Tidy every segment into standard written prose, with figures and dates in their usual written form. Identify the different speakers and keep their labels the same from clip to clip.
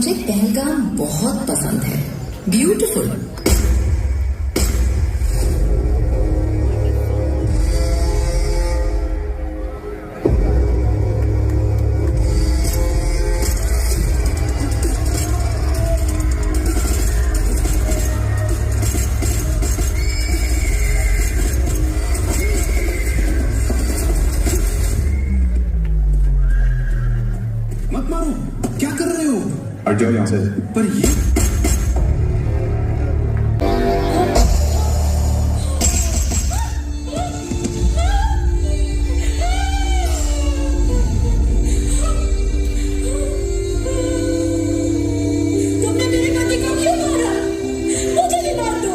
Speaker 1: मुझे पहलगाम बहुत पसंद है। ब्यूटीफुल।
Speaker 2: मत मारो, क्या कर रहे हो?
Speaker 3: हट जाओ यहाँ से।
Speaker 2: पर ये
Speaker 4: तुमने मेरे पति को क्यों मारा? मुझे भी मार दो।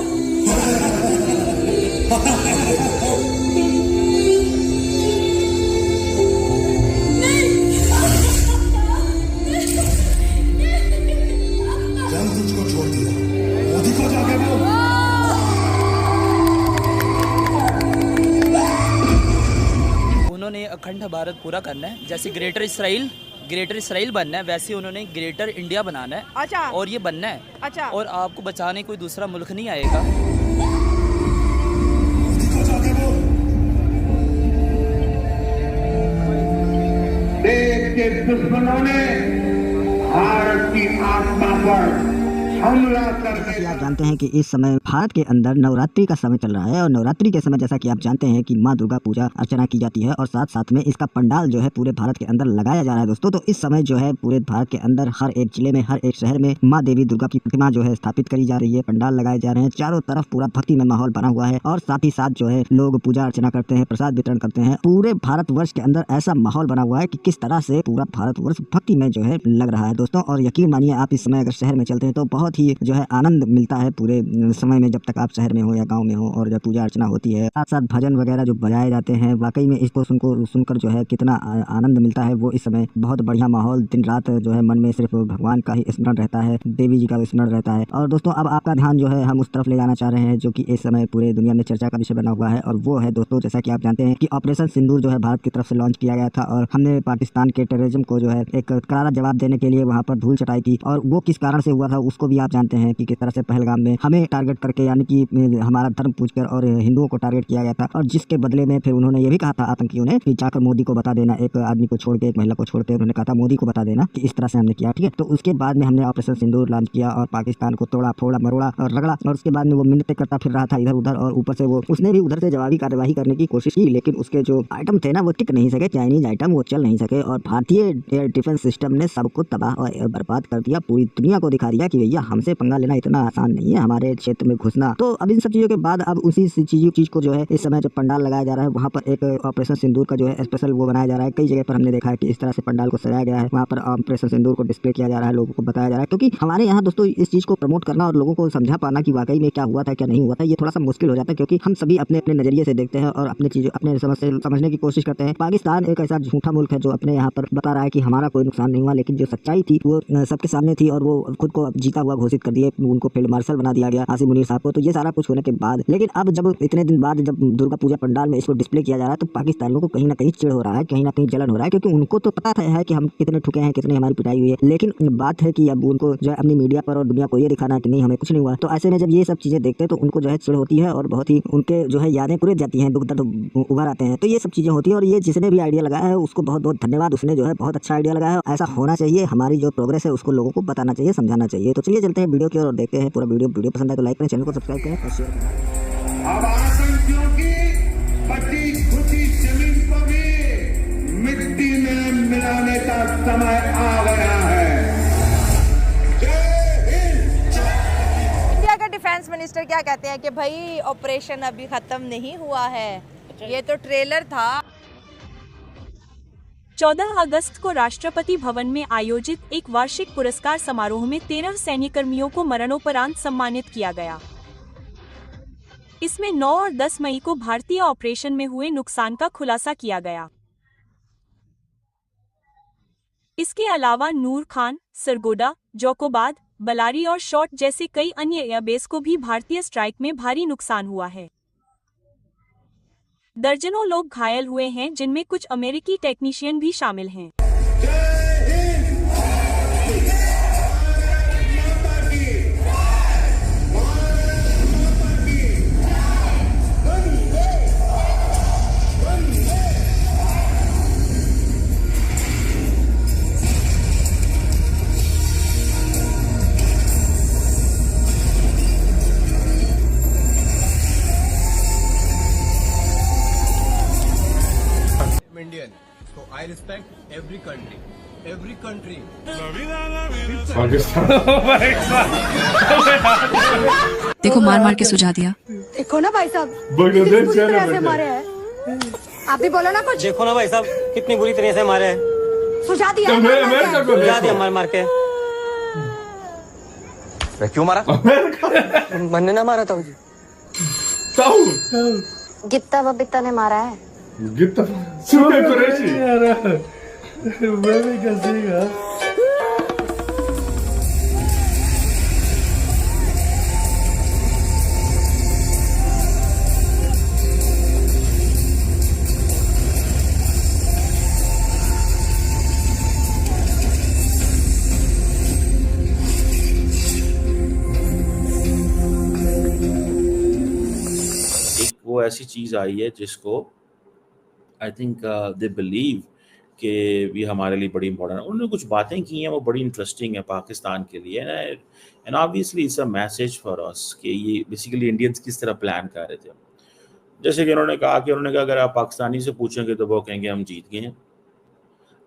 Speaker 2: जंग तुझको छोड़ दिया, मोदी को जाके बोल।
Speaker 5: उन्होंने अखंड भारत पूरा करना है, जैसे ग्रेटर इसराइल बनना है, वैसे उन्होंने ग्रेटर इंडिया बनाना है।
Speaker 6: अच्छा।
Speaker 5: और ये बनना है।
Speaker 6: अच्छा।
Speaker 5: और आपको बचाने कोई दूसरा मुल्क नहीं आएगा।
Speaker 2: मोदी को जाके बोल।
Speaker 3: देश के दुश्मनों ने भारत की आत्मा पर हमला करने
Speaker 7: आप जानते हैं कि इस समय भारत के अंदर नवरात्रि का समय चल रहा है और नवरात्रि के समय जैसा कि आप जानते हैं कि माँ दुर्गा पूजा अर्चना की जाती है और साथ साथ में इसका पंडाल जो है पूरे भारत के अंदर लगाया जा रहा है दोस्तों। तो इस समय जो है पूरे भारत के अंदर हर एक जिले में हर एक शहर में माँ देवी दुर्गा की प्रतिमा जो है स्थापित करी जा रही है, पंडाल लगाए जा रहे हैं, चारों तरफ पूरा भक्ति में माहौल बना हुआ है और साथ ही साथ जो है लोग पूजा अर्चना करते हैं, प्रसाद वितरण करते हैं। पूरे भारतवर्ष के अंदर ऐसा माहौल बना हुआ है कि किस तरह से पूरा भारतवर्ष भक्ति में जो है लग रहा है दोस्तों। और यकीन मानिए आप इस समय अगर शहर में चलते हैं तो बहुत ही जो है आनंद मिलता है पूरे समय में, जब तक आप शहर में हो या गांव में हो और जब पूजा अर्चना होती है। साथ साथ भजन वगैरह जो बजाए जाते हैं, वाकई में इसको सुनकर जो है कितना आनंद मिलता है। वो इस समय बहुत बढ़िया माहौल, दिन रात जो है मन में सिर्फ भगवान का ही स्मरण रहता है, देवी जी का स्मरण रहता है। और दोस्तों अब आपका ध्यान जो है हम उस तरफ ले जाना चाह रहे हैं जो कि इस समय पूरे दुनिया में चर्चा का विषय बना हुआ है। और वो है दोस्तों, जैसा कि आप जानते हैं कि ऑपरेशन सिंदूर जो है भारत की तरफ से लॉन्च किया गया था और हमने पाकिस्तान के टेररिज्म को जो है एक करारा जवाब देने के लिए वहाँ पर धूल चटाई की। और वो किस कारण से हुआ था उसको भी आप जानते हैं कि किस तरह से पहलगाम में हमें टारगेट करके, यानी कि हमारा धर्म पूछकर और हिंदुओं को टारगेट किया गया था। और जिसके बदले में फिर उन्होंने ये भी कहा था आतंकियों ने कि जाकर मोदी को बता देना, एक आदमी को छोड़ के, एक महिला को छोड़ के उन्होंने कहा था मोदी को बता देना कि इस तरह से हमने किया, ठीक है। तो उसके बाद में हमने ऑपरेशन सिंदूर लॉन्च किया और पाकिस्तान को तोड़ा फोड़ा मरोड़ा और रगड़ा। और उसके बाद में वो मिन्नतें करता फिर रहा था इधर उधर और ऊपर से वो उसने भी उधर से जवाबी कार्यवाही करने की कोशिश की, लेकिन उसके जो आइटम थे ना वो टिक नहीं सके, चाइनीज आइटम वो चल नहीं सके और भारतीय एयर डिफेंस सिस्टम ने सबको तबाह और बर्बाद कर दिया। पूरी दुनिया को दिखा दिया कि भैया हमसे पंगा लेना इतना आसान नहीं है, हमारे क्षेत्र में घुसना। तो अब इन सब चीजों के बाद अब उसी चीज को जो है इस समय जब पंडाल लगाया जा रहा है वहाँ पर एक ऑपरेशन सिंदूर का जो है स्पेशल वो बनाया जा रहा है। कई जगह पर हमने देखा है कि इस तरह से पंडाल को सजाया गया है, वहाँ पर ऑपरेशन सिंदूर को डिस्प्ले किया जा रहा है, लोगों को बताया जा रहा है। क्योंकि हमारे यहाँ दोस्तों इस चीज को प्रमोट करना और लोगों को समझा पाना कि वाकई में क्या हुआ था क्या नहीं हुआ था, ये थोड़ा सा मुश्किल हो जाता है क्योंकि हम सभी अपने अपने नजरिए से देखते हैं और अपने चीजों अपने समझ से समझने की कोशिश करते हैं। पाकिस्तान एक ऐसा झूठा मुल्क है जो अपने यहाँ पर बता रहा है कि हमारा कोई नुकसान नहीं हुआ, लेकिन जो सच्चाई थी वो सबके सामने थी और वो खुद को जीता हुआ घोषित कर दिए, उनको फील्ड मार्शल बना दिया गया आसिम मुनीर साहब को। तो ये सारा कुछ होने के बाद, लेकिन अब जब इतने दिन बाद जब दुर्गा पूजा पंडाल में इसको डिस्प्ले किया जा रहा है तो पाकिस्तानियों को कहीं ना कहीं चिढ़ हो रहा है, कहीं ना कहीं जलन हो रहा है, क्योंकि उनको तो पता है कि हम कितने ठुके हैं, कितनी हमारी पिटाई हुई है। लेकिन बात है कि अब उनको जो है अपनी मीडिया पर और दुनिया को ये दिखाना है कि नहीं हमें कुछ नहीं हुआ। तो ऐसे में जब ये सब चीजें देखते हैं तो उनको जो है चिढ़ होती है और बहुत ही उनके जो है यादें पूरी जाती हैं, दुख दर्द उभर आते हैं। तो ये सब चीजें होती है और ये जिसने भी आइडिया लगाया है उसको बहुत बहुत धन्यवाद, उसने जो है बहुत अच्छा आइडिया लगाया है। ऐसा होना चाहिए, हमारी जो प्रोग्रेस है उसको लोगों को बताना चाहिए, समझाना चाहिए। तो चलिए चलते हैं वीडियो की ओर और देखते हैं पूरा वीडियो पसंद है तो लाइक करें, चैनल को सब्सक्राइब करें और शेयर करें।
Speaker 3: अब आतंकियों की बची खुची जमीन को भी मिट्टी में मिलाने का समय आ गया है। जय हिंद।
Speaker 6: इंडिया का डिफेंस मिनिस्टर क्या कहते हैं कि भाई ऑपरेशन अभी खत्म नहीं हुआ है, ये तो ट्रेलर था।
Speaker 8: 14 अगस्त को राष्ट्रपति भवन में आयोजित एक वार्षिक पुरस्कार समारोह में 13 सैन्यकर्मियों को मरणोपरांत सम्मानित किया गया। इसमें 9 और 10 मई को भारतीय ऑपरेशन में हुए नुकसान का खुलासा किया गया। इसके अलावा नूर खान, सरगोडा, जोकोबाद, बलारी और शॉट जैसे कई अन्य एयरबेस को भी भारतीय स्ट्राइक में भारी नुकसान हुआ है। दर्जनों लोग घायल हुए हैं, जिनमें कुछ अमेरिकी टेक्नीशियन भी शामिल हैं।
Speaker 9: Indian, so I respect every country.
Speaker 1: देखो मार मार के सुझा दिया।
Speaker 4: देखो ना भाई साहब कितनी बुरी तरह से मारे हैं। आप भी बोलो ना कुछ।
Speaker 10: देखो ना भाई साहब कितनी बुरी तरह से मारे हैं।
Speaker 4: सुझा दिया
Speaker 10: सुझा दिया मार मार के।
Speaker 9: क्यों मारा?
Speaker 10: मैंने ना मारा था जी।
Speaker 4: गित्ता बबित्ता ने मारा है।
Speaker 11: वो ऐसी चीज़ आई है जिसको आई थिंक दे बिलीव कि भी हमारे लिए बड़ी इंपॉर्टेंट है। उन्होंने कुछ बातें की हैं वो बड़ी इंटरेस्टिंग है पाकिस्तान के लिए and obviously it's a message for us कि ये बेसिकली इंडियंस किस तरह प्लान कर रहे थे। जैसे कि उन्होंने कहा अगर आप पाकिस्तानी से पूछेंगे तो वो कहेंगे हम जीत गए हैं।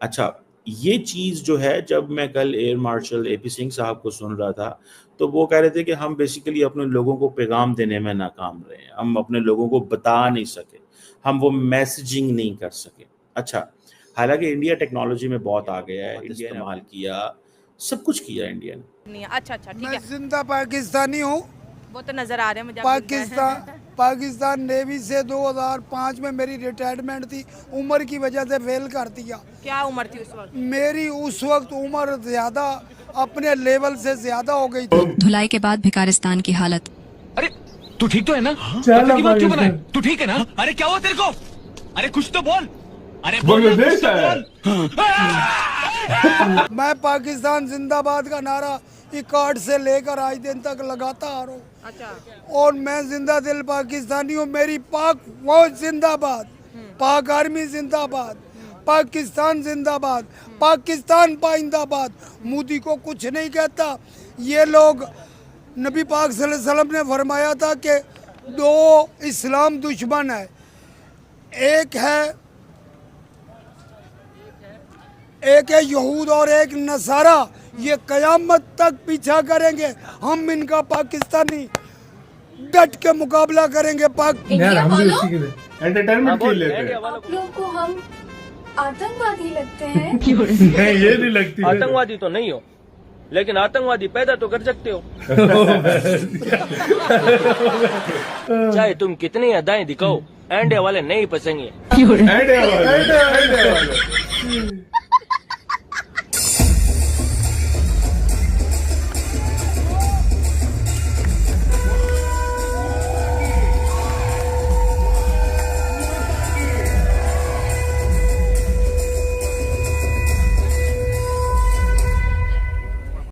Speaker 11: अच्छा, ये चीज़ जो है जब मैं कल एयर मार्शल AP सिंह साहब को सुन रहा था तो वो कह रहे थे कि हम बेसिकली अपने लोगों को पैगाम देने में नाकाम रहे हैं, हम अपने लोगों को बता नहीं सके, हम वो मैसेजिंग नहीं कर सके। अच्छा, हालांकि इंडिया टेक्नोलॉजी में बहुत आ गया है, इस्तेमाल किया, सब कुछ किया इंडिया ने।
Speaker 6: अच्छा अच्छा ठीक है।
Speaker 2: मैं जिंदा पाकिस्तानी हूँ।
Speaker 6: वो तो नजर आ रहे हैं मुझे।
Speaker 2: पाकिस्तान नेवी से 2005 में मेरी रिटायरमेंट थी, उम्र की वजह से फेल कर दिया।
Speaker 6: क्या उम्र थी उस वक्त?
Speaker 2: मेरी उस वक्त उम्र ज्यादा अपने लेवल से ज्यादा हो गई थी।
Speaker 1: धुलाई के बाद भिकारिस्तान की हालत।
Speaker 9: अरे तू ठीक तो है ना? की बात क्यों बनाए? तू ठीक है ना? अरे क्या हुआ तेरे को? अरे कुछ तो बोल। अरे बोल।
Speaker 2: मैं पाकिस्तान जिंदाबाद का नारा 61 से लेकर आज दिन तक लगाता आ रहा हूँ।
Speaker 6: अच्छा।
Speaker 2: और मैं जिंदा दिल पाकिस्तानी हूँ। मेरी पाक फौज जिंदाबाद, पाक आर्मी जिंदाबाद, पाकिस्तान जिंदाबाद, पाकिस्तान पाइंदाबाद। मोदी को कुछ नहीं कहता। ये लोग नबी पाक सल्लल्लाहु अलैहि वसल्लम ने फरमाया था कि 2 इस्लाम दुश्मन है, एक है यहूद और एक नसारा। ये कयामत तक पीछा करेंगे। हम इनका पाकिस्तानी डट के मुकाबला करेंगे।
Speaker 9: एंटरटेनमेंट के लिए
Speaker 4: आप लोग को हम आतंकवादी लगते हैं?
Speaker 9: नहीं, ये नहीं लगती।
Speaker 10: आतंकवादी तो नहीं हो, लेकिन आतंकवादी पैदा तो कर सकते हो। चाहे तुम कितनी अदाएं दिखाओ, एंडे वाले नहीं पसंगे।
Speaker 9: एंडे वाले